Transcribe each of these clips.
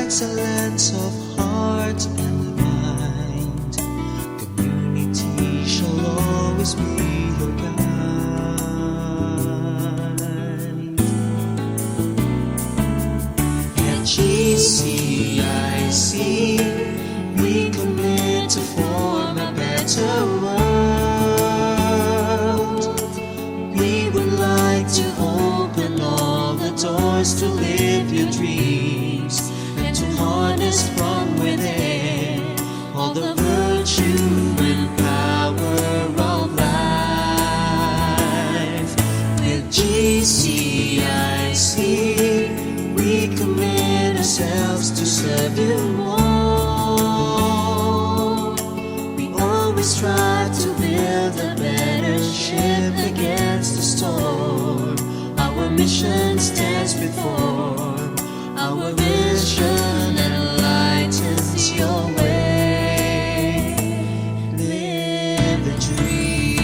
Excellence of heart and mind, community shall always be your guide. At Gcic, we commit to form a better world. We would like to open all the doors to live your dreams, to harness from within all the virtue and power of life. With Gcic, we commit ourselves to serve you more. We always strive to build a better ship against the storm. Our mission stands before our vision enlightens your way. Live the dream.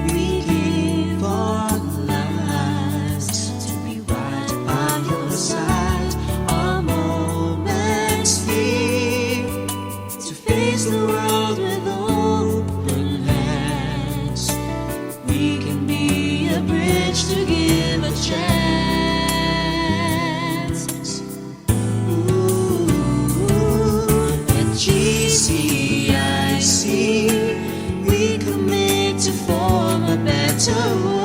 We give our lives to be right by your side. Our moments free to face the world with open hands. We can be a bridge to give a chance. At Gcic, we commit to form a better world.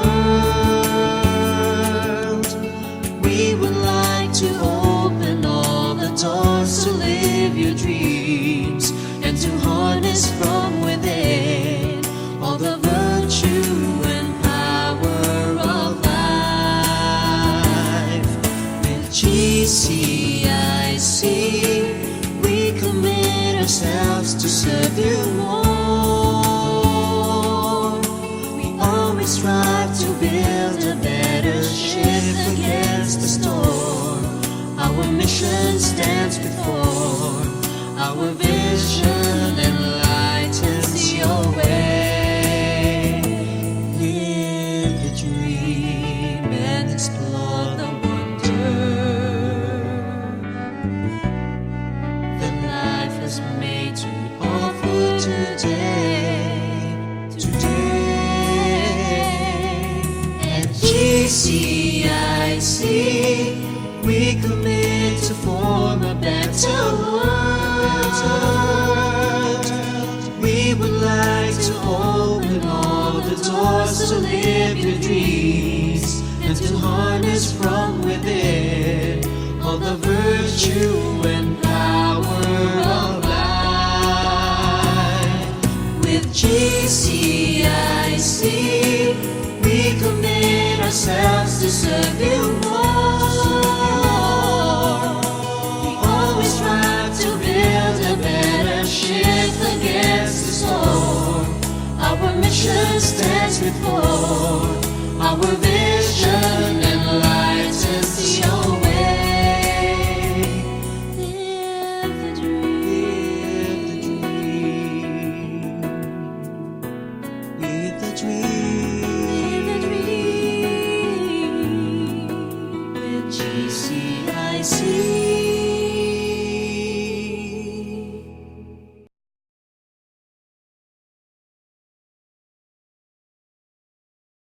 We would like to open all the doors to live your dreams and to harness from within all the virtue and Gcic, we commit ourselves to serve you more. We always strive to build a better ship against the storm. Our mission stands before our vision enlightens your way. Live the dream and explore the made to offer today. At Gcic, we commit to form a better world. We would like to open all the doors to live your dreams and to harness from within all the virtue and power of with Gcic, we commit ourselves to serve you more. We always strive to build a better ship against the storm. Our mission stands before our